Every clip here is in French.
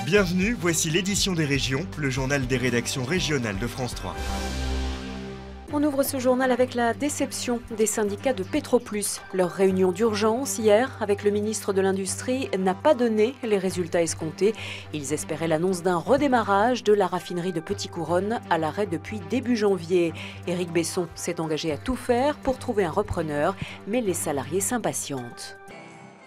Bienvenue, voici l'édition des régions, le journal des rédactions régionales de France 3. On ouvre ce journal avec la déception des syndicats de Petroplus. Leur réunion d'urgence hier avec le ministre de l'Industrie n'a pas donné les résultats escomptés. Ils espéraient l'annonce d'un redémarrage de la raffinerie de Petit-Couronne à l'arrêt depuis début janvier. Éric Besson s'est engagé à tout faire pour trouver un repreneur, mais les salariés s'impatientent.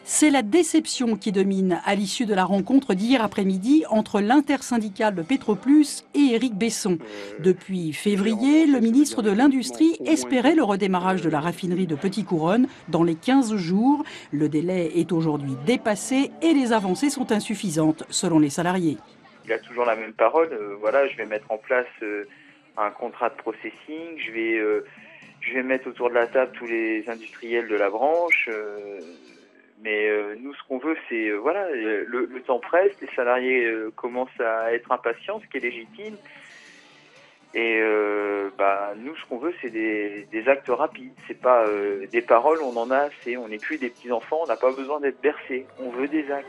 C'est la déception qui domine à l'issue de la rencontre d'hier après-midi entre l'intersyndicale de Petroplus et Éric Besson. Depuis février, le ministre de l'Industrie espérait le redémarrage de la raffinerie de Petit-Couronne dans les 15 jours. Le délai est aujourd'hui dépassé et les avancées sont insuffisantes, selon les salariés. Il a toujours la même parole, je vais mettre en place un contrat de processing, je vais mettre autour de la table tous les industriels de la branche. Mais nous, ce qu'on veut, c'est le temps presse, les salariés commencent à être impatients, ce qui est légitime. Et nous, ce qu'on veut, c'est des actes rapides. C'est pas des paroles, on en a assez. On n'est plus des petits enfants, on n'a pas besoin d'être bercés. On veut des actes.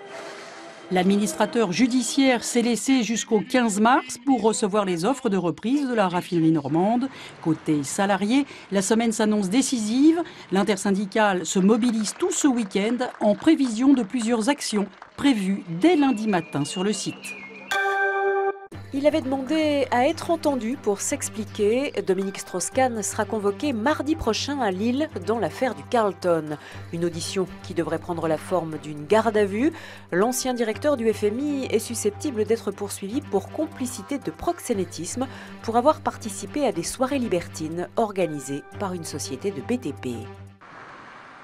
L'administrateur judiciaire s'est laissé jusqu'au 15 mars pour recevoir les offres de reprise de la raffinerie normande. Côté salariés, la semaine s'annonce décisive. L'intersyndicale se mobilise tout ce week-end en prévision de plusieurs actions prévues dès lundi matin sur le site. Il avait demandé à être entendu pour s'expliquer. Dominique Strauss-Kahn sera convoqué mardi prochain à Lille dans l'affaire du Carlton. Une audition qui devrait prendre la forme d'une garde à vue. L'ancien directeur du FMI est susceptible d'être poursuivi pour complicité de proxénétisme pour avoir participé à des soirées libertines organisées par une société de BTP.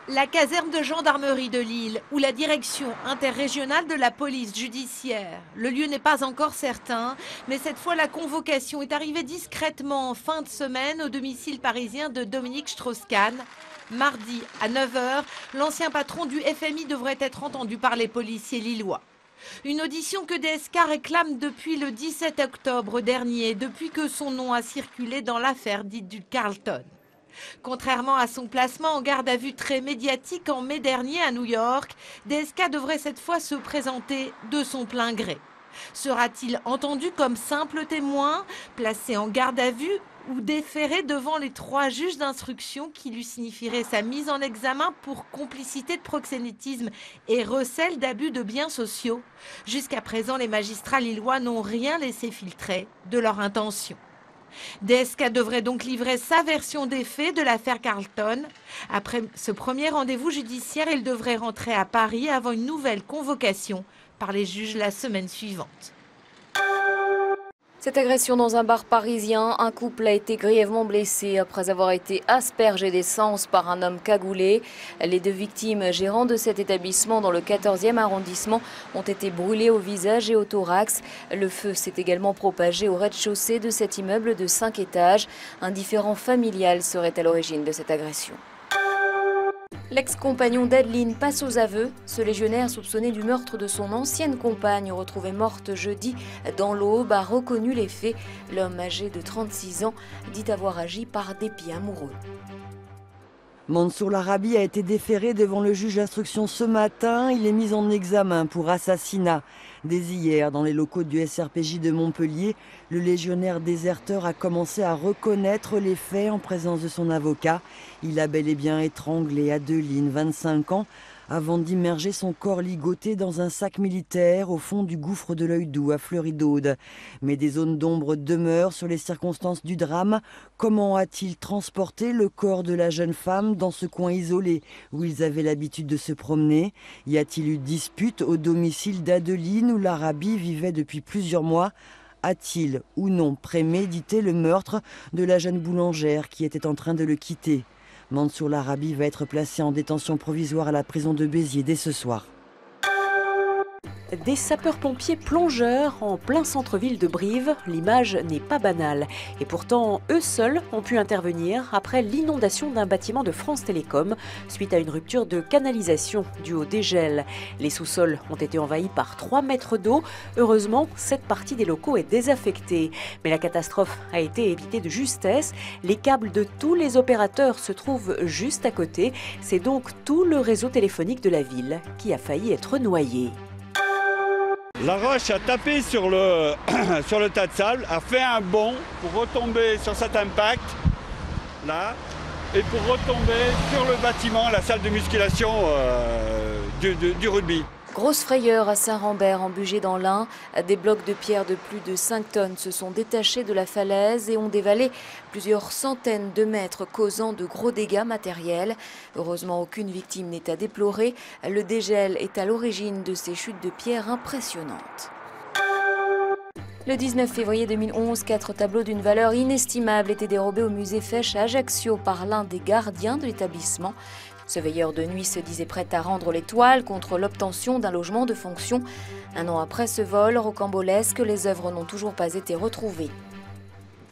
La caserne de gendarmerie de Lille ou la direction interrégionale de la police judiciaire. Le lieu n'est pas encore certain, mais cette fois la convocation est arrivée discrètement en fin de semaine au domicile parisien de Dominique Strauss-Kahn. Mardi à 9h, l'ancien patron du FMI devrait être entendu par les policiers lillois. Une audition que DSK réclame depuis le 17 octobre dernier, depuis que son nom a circulé dans l'affaire dite du Carlton. Contrairement à son placement en garde à vue très médiatique en mai dernier à New York, DSK devrait cette fois se présenter de son plein gré. Sera-t-il entendu comme simple témoin, placé en garde à vue ou déféré devant les 3 juges d'instruction qui lui signifieraient sa mise en examen pour complicité de proxénétisme et recel d'abus de biens sociaux? Jusqu'à présent, les magistrats lillois n'ont rien laissé filtrer de leur intention. DSK devrait donc livrer sa version des faits de l'affaire Carlton. Après ce premier rendez-vous judiciaire, il devrait rentrer à Paris avant une nouvelle convocation par les juges la semaine suivante. Cette agression dans un bar parisien, un couple a été grièvement blessé après avoir été aspergé d'essence par un homme cagoulé. Les 2 victimes gérants de cet établissement dans le 14e arrondissement ont été brûlées au visage et au thorax. Le feu s'est également propagé au rez-de-chaussée de cet immeuble de 5 étages. Un différend familial serait à l'origine de cette agression. L'ex-compagnon d'Adeline passe aux aveux. Ce légionnaire soupçonné du meurtre de son ancienne compagne, retrouvée morte jeudi dans l'Aube, a reconnu les faits. L'homme âgé de 36 ans dit avoir agi par dépit amoureux. Mansour Larabi a été déféré devant le juge d'instruction ce matin. Il est mis en examen pour assassinat. Dès hier, dans les locaux du SRPJ de Montpellier, le légionnaire déserteur a commencé à reconnaître les faits en présence de son avocat. Il a bel et bien étranglé Adeline, 25 ans, avant d'immerger son corps ligoté dans un sac militaire au fond du gouffre de l'Œil Doux à Fleury-d'Aude. Mais des zones d'ombre demeurent sur les circonstances du drame. Comment a-t-il transporté le corps de la jeune femme dans ce coin isolé où ils avaient l'habitude de se promener? Y a-t-il eu dispute au domicile d'Adeline où Larabi vivait depuis plusieurs mois? A-t-il ou non prémédité le meurtre de la jeune boulangère qui était en train de le quitter? Mansour Larabi va être placé en détention provisoire à la prison de Béziers dès ce soir. Des sapeurs-pompiers plongeurs en plein centre-ville de Brive, l'image n'est pas banale. Et pourtant, eux seuls ont pu intervenir après l'inondation d'un bâtiment de France Télécom suite à une rupture de canalisation due au dégel. Les sous-sols ont été envahis par 3 mètres d'eau. Heureusement, cette partie des locaux est désaffectée. Mais la catastrophe a été évitée de justesse. Les câbles de tous les opérateurs se trouvent juste à côté. C'est donc tout le réseau téléphonique de la ville qui a failli être noyé. La roche a tapé sur le, sur le tas de sable, a fait un bond pour retomber sur cet impact, là, et pour retomber sur le bâtiment, la salle de musculation du rugby. Grosse frayeur à Saint-Rambert en Bugey dans l'Ain. Des blocs de pierre de plus de 5 tonnes se sont détachés de la falaise et ont dévalé plusieurs centaines de mètres, causant de gros dégâts matériels. Heureusement, aucune victime n'est à déplorer. Le dégel est à l'origine de ces chutes de pierre impressionnantes. Le 19 février 2011, 4 tableaux d'une valeur inestimable étaient dérobés au musée Fesch à Ajaccio par l'un des gardiens de l'établissement. Ce veilleur de nuit se disait prêt à rendre les toiles contre l'obtention d'un logement de fonction. Un an après ce vol rocambolesque, les œuvres n'ont toujours pas été retrouvées.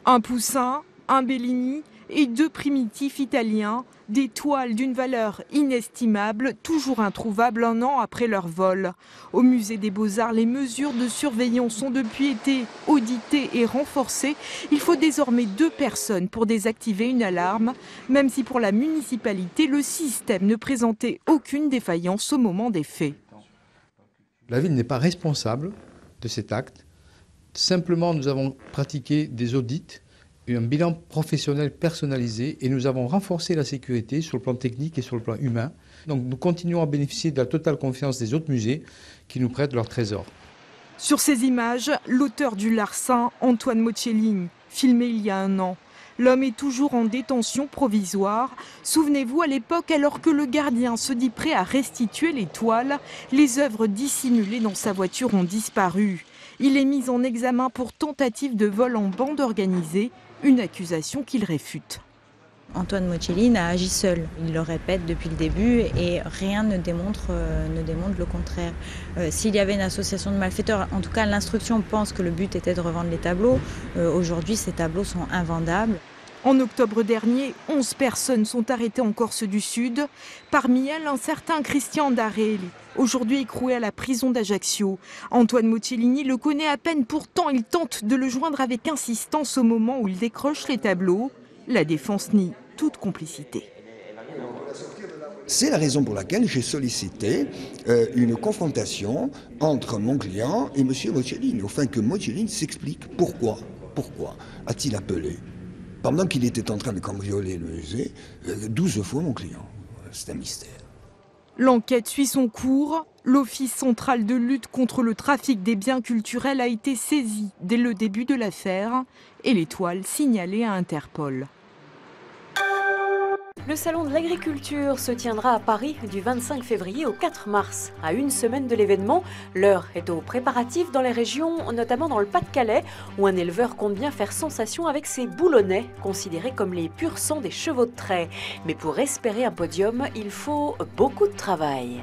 Un Poussin, un Bellini et 2 primitifs italiens, des toiles d'une valeur inestimable, toujours introuvables un an après leur vol. Au musée des Beaux-Arts, les mesures de surveillance ont depuis été auditées et renforcées. Il faut désormais 2 personnes pour désactiver une alarme, même si pour la municipalité, le système ne présentait aucune défaillance au moment des faits. La ville n'est pas responsable de cet acte. Simplement, nous avons pratiqué des audits, un bilan professionnel personnalisé et nous avons renforcé la sécurité sur le plan technique et sur le plan humain. Donc nous continuons à bénéficier de la totale confiance des autres musées qui nous prêtent leurs trésors. Sur ces images, l'auteur du larcin, Antoine Mocellini, filmé il y a un an. L'homme est toujours en détention provisoire. Souvenez-vous, à l'époque, alors que le gardien se dit prêt à restituer les toiles, les œuvres dissimulées dans sa voiture ont disparu. Il est mis en examen pour tentative de vol en bande organisée, une accusation qu'il réfute. Antoine Mocellini a agi seul. Il le répète depuis le début et rien ne démontre le contraire. S'il y avait une association de malfaiteurs, en tout cas l'instruction pense que le but était de revendre les tableaux. Aujourd'hui, ces tableaux sont invendables. En octobre dernier, 11 personnes sont arrêtées en Corse du Sud. Parmi elles, un certain Christian Darelli, aujourd'hui écroué à la prison d'Ajaccio. Antoine Mocellini le connaît à peine, pourtant il tente de le joindre avec insistance au moment où il décroche les tableaux. La défense nie toute complicité. C'est la raison pour laquelle j'ai sollicité une confrontation entre mon client et M. Mocellini, afin que Mocellini s'explique pourquoi a-t-il appelé, pendant qu'il était en train de cambrioler le musée, 12 fois mon client. C'est un mystère. L'enquête suit son cours. L'Office central de lutte contre le trafic des biens culturels a été saisi dès le début de l'affaire et les toiles signalées à Interpol. Le salon de l'agriculture se tiendra à Paris du 25 février au 4 mars. À une semaine de l'événement, l'heure est aux préparatifs dans les régions, notamment dans le Pas-de-Calais, où un éleveur compte bien faire sensation avec ses boulonnais, considérés comme les purs sang des chevaux de trait. Mais pour espérer un podium, il faut beaucoup de travail.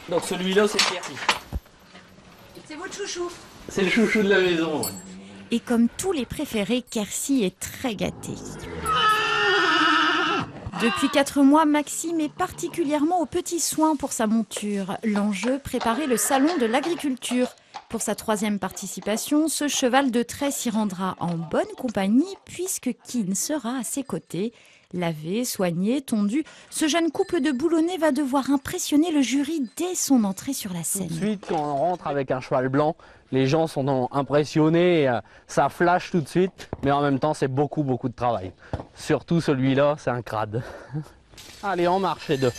Donc celui-là, c'est Pierre. C'est votre chouchou. C'est le chouchou de la maison. Ouais. Et comme tous les préférés, Kersi est très gâté. Depuis 4 mois, Maxime est particulièrement aux petits soins pour sa monture. L'enjeu, préparer le salon de l'agriculture. Pour sa 3e participation, ce cheval de trait s'y rendra en bonne compagnie puisque Keane sera à ses côtés. Lavé, soigné, tondu, ce jeune couple de boulonnais va devoir impressionner le jury dès son entrée sur la scène. Tout de suite, quand on rentre avec un cheval blanc, les gens sont impressionnés, ça flash tout de suite, mais en même temps, c'est beaucoup de travail. Surtout celui-là, c'est un crade. Allez, on marche les deux.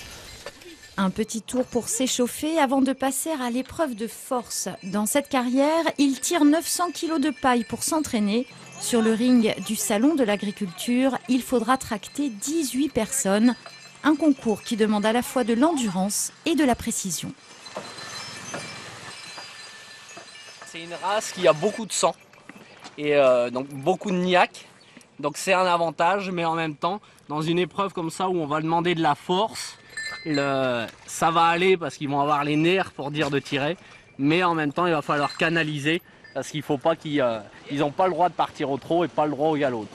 Un petit tour pour s'échauffer avant de passer à l'épreuve de force. Dans cette carrière, il tire 900 kg de paille pour s'entraîner. Sur le ring du salon de l'agriculture, il faudra tracter 18 personnes. Un concours qui demande à la fois de l'endurance et de la précision. C'est une race qui a beaucoup de sang et donc beaucoup de niaque. Donc c'est un avantage, mais en même temps, dans une épreuve comme ça où on va demander de la force, ça va aller parce qu'ils vont avoir les nerfs pour dire de tirer, mais en même temps il va falloir canaliser parce qu'il faut pas qu'ils n'ont pas le droit de partir au trot et pas le droit au galop.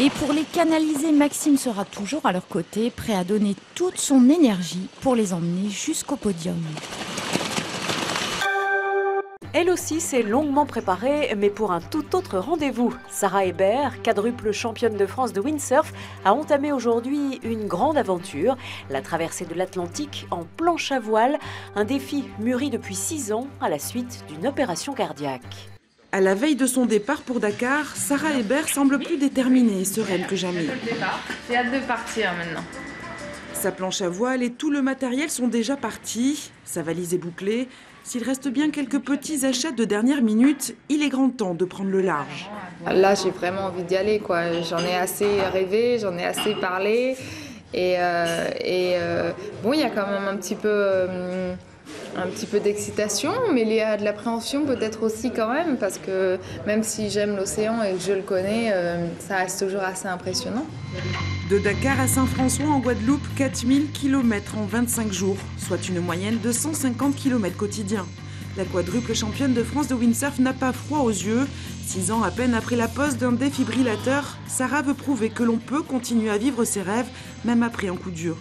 Et pour les canaliser, Maxime sera toujours à leur côté, prêt à donner toute son énergie pour les emmener jusqu'au podium. Elle aussi s'est longuement préparée, mais pour un tout autre rendez-vous. Sarah Hébert, quadruple championne de France de windsurf, a entamé aujourd'hui une grande aventure, la traversée de l'Atlantique en planche à voile, un défi mûri depuis 6 ans à la suite d'une opération cardiaque. À la veille de son départ pour Dakar, Sarah Hébert semble plus déterminée et sereine que jamais. J'ai hâte de partir maintenant. Sa planche à voile et tout le matériel sont déjà partis. Sa valise est bouclée. S'il reste bien quelques petits achats de dernière minute, il est grand temps de prendre le large. Là, j'ai vraiment envie d'y aller, quoi. J'en ai assez rêvé, j'en ai assez parlé. Bon, il y a quand même un petit peu d'excitation, mais il y a de l'appréhension peut-être aussi quand même, parce que même si j'aime l'océan et que je le connais, ça reste toujours assez impressionnant. De Dakar à Saint-François en Guadeloupe, 4000 km en 25 jours, soit une moyenne de 150 km quotidiens. La quadruple championne de France de windsurf n'a pas froid aux yeux. 6 ans à peine après la pose d'un défibrillateur, Sarah veut prouver que l'on peut continuer à vivre ses rêves, même après un coup dur.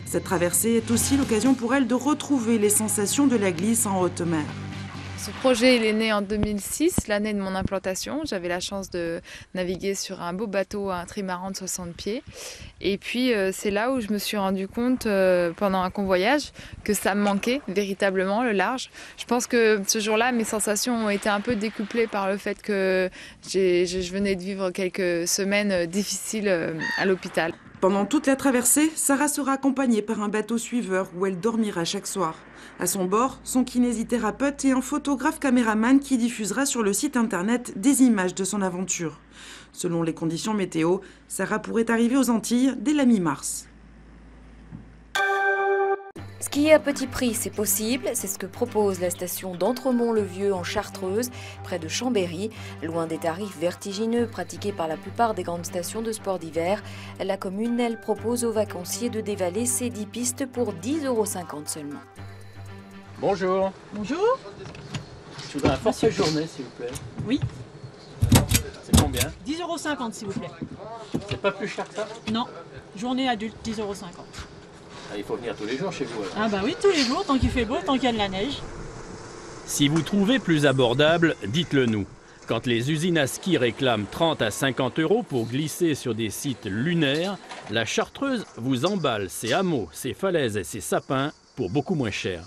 Cette traversée est aussi l'occasion pour elle de retrouver les sensations de la glisse en haute mer. Ce projet il est né en 2006, l'année de mon implantation. J'avais la chance de naviguer sur un beau bateau, un trimaran de 60 pieds. Et puis c'est là où je me suis rendu compte pendant un convoyage que ça me manquait véritablement, le large. Je pense que ce jour-là, mes sensations ont été un peu décuplées par le fait que je venais de vivre quelques semaines difficiles à l'hôpital. Pendant toute la traversée, Sarah sera accompagnée par un bateau suiveur où elle dormira chaque soir. À son bord, son kinésithérapeute et un photographe caméraman qui diffusera sur le site internet des images de son aventure. Selon les conditions météo, Sarah pourrait arriver aux Antilles dès la mi-mars. Skier à petit prix, c'est possible, c'est ce que propose la station d'Entremont-le-Vieux en Chartreuse, près de Chambéry. Loin des tarifs vertigineux pratiqués par la plupart des grandes stations de sport d'hiver, la commune, elle, propose aux vacanciers de dévaler ses 10 pistes pour 10,50 € seulement. Bonjour. Bonjour. Je voudrais un forfait journée, s'il vous plaît. Oui. C'est combien? 10,50 € s'il vous plaît. C'est pas plus cher que ça? Non. Journée adulte, 10,50 €. Ah, il faut venir tous les jours chez vous alors. Ah bah oui, tous les jours, tant qu'il fait beau, tant qu'il y a de la neige. Si vous trouvez plus abordable, dites-le nous. Quand les usines à ski réclament 30 à 50 € pour glisser sur des sites lunaires, la Chartreuse vous emballe ses hameaux, ses falaises et ses sapins pour beaucoup moins cher.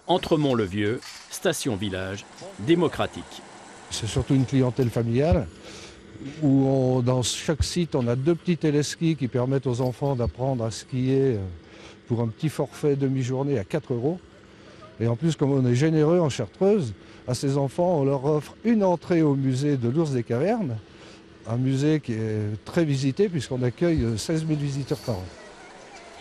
Entremont-le-Vieux, station-village, démocratique. C'est surtout une clientèle familiale où dans chaque site, on a 2 petits téléskis qui permettent aux enfants d'apprendre à skier pour un petit forfait demi-journée à 4 €. Et en plus, comme on est généreux en Chartreuse, à ces enfants, on leur offre une entrée au musée de l'Ours des Cavernes, un musée qui est très visité puisqu'on accueille 16 000 visiteurs par an.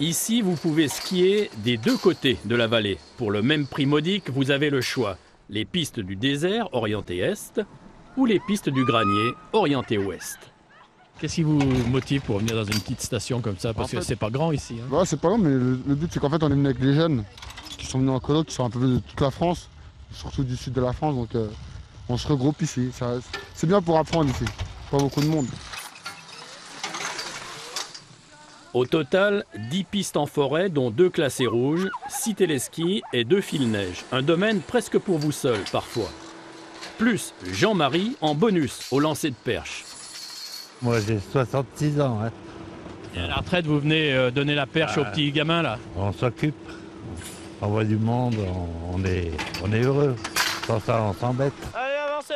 Ici, vous pouvez skier des 2 côtés de la vallée. Pour le même prix modique, vous avez le choix. Les pistes du désert, orientées est, ou les pistes du granier, orientées ouest. Qu'est-ce qui vous motive pour venir dans une petite station comme ça? Parce que c'est pas grand ici. Hein. Ouais, c'est pas grand, mais le but c'est qu'en fait on est venu avec les jeunes qui sont venus en coloc, qui sont un peu de toute la France, surtout du sud de la France, donc on se regroupe ici. C'est bien pour apprendre ici, pas beaucoup de monde. Au total, 10 pistes en forêt, dont 2 classées rouges, 6 téléskis et 2 fils-neige. Un domaine presque pour vous seul, parfois. Plus Jean-Marie en bonus au lancer de perche. Moi, j'ai 66 ans. Hein. Et à la retraite, vous venez donner la perche aux petits gamins, là? On s'occupe, on voit du monde, on est heureux. Sans ça, on s'embête. Allez, avancez.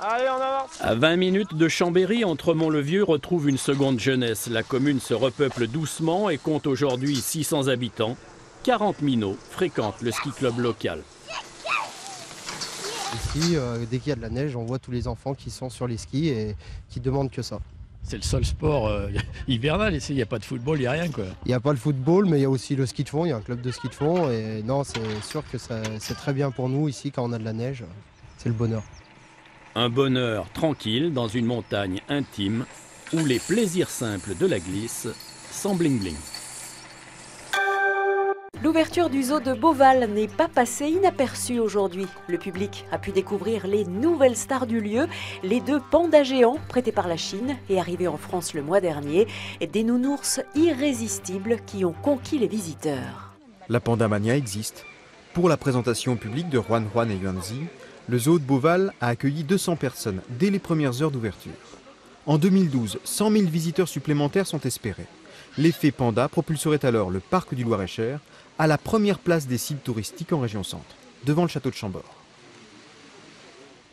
Allez, on avance. À 20 minutes de Chambéry, Entremont-le-Vieux retrouve une seconde jeunesse. La commune se repeuple doucement et compte aujourd'hui 600 habitants. 40 minots fréquentent le ski club local. Ici, dès qu'il y a de la neige, on voit tous les enfants qui sont sur les skis et qui demandent que ça. C'est le seul sport hivernal ici, il n'y a pas de football, il n'y a rien quoi. Il n'y a pas le football, mais il y a aussi le ski de fond, il y a un club de ski de fond. Et non, c'est sûr que c'est très bien pour nous ici quand on a de la neige, c'est le bonheur. Un bonheur tranquille dans une montagne intime où les plaisirs simples de la glisse sans bling-bling. L'ouverture du zoo de Beauval n'est pas passée inaperçue aujourd'hui. Le public a pu découvrir les nouvelles stars du lieu, les 2 pandas géants prêtés par la Chine et arrivés en France le mois dernier, et des nounours irrésistibles qui ont conquis les visiteurs. La pandamania existe. Pour la présentation publique de Juan Juan et Yuanzi, le zoo de Beauval a accueilli 200 personnes dès les premières heures d'ouverture. En 2012, 100 000 visiteurs supplémentaires sont espérés. L'effet panda propulserait alors le parc du Loir-et-Cher à la première place des sites touristiques en région centre, devant le château de Chambord.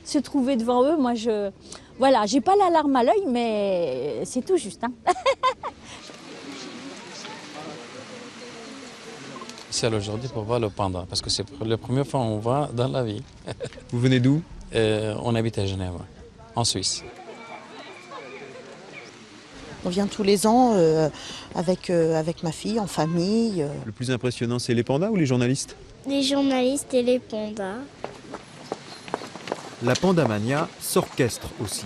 Se trouver devant eux, moi voilà, j'ai pas la larme à l'œil, mais c'est tout juste. Hein. C'est aujourd'hui pour voir le panda, parce que c'est la première fois qu'on voit dans la vie. Vous venez d'où? On habite à Genève, en Suisse. On vient tous les ans avec ma fille, en famille. Le plus impressionnant, c'est les pandas ou les journalistes? Les journalistes et les pandas. La Pandamania s'orchestre aussi.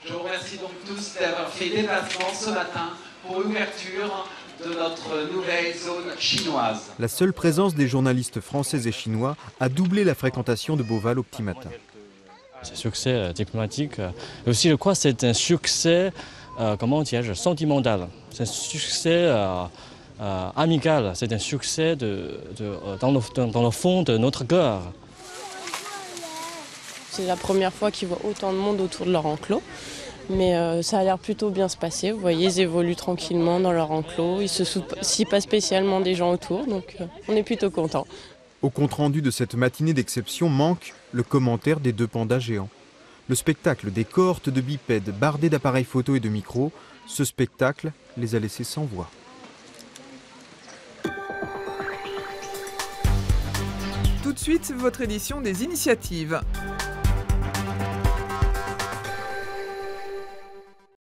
Je vous remercie donc tous d'avoir fait déplacement ce matin pour l'ouverture de notre nouvelle zone chinoise. La seule présence des journalistes français et chinois a doublé la fréquentation de Beauval au petit matin. C'est un succès diplomatique. Et aussi, je crois que c'est un succès sentimental. C'est un succès amical. C'est un succès dans le fond de notre cœur. C'est la première fois qu'ils voient autant de monde autour de leur enclos. Mais ça a l'air plutôt bien se passer. Vous voyez, ils évoluent tranquillement dans leur enclos. Il ne se soucie pas spécialement des gens autour, donc on est plutôt contents. Au compte-rendu de cette matinée d'exception manque le commentaire des 2 pandas géants. Le spectacle des cohortes de bipèdes bardés d'appareils photo et de micros, ce spectacle les a laissés sans voix. Tout de suite, votre édition des initiatives.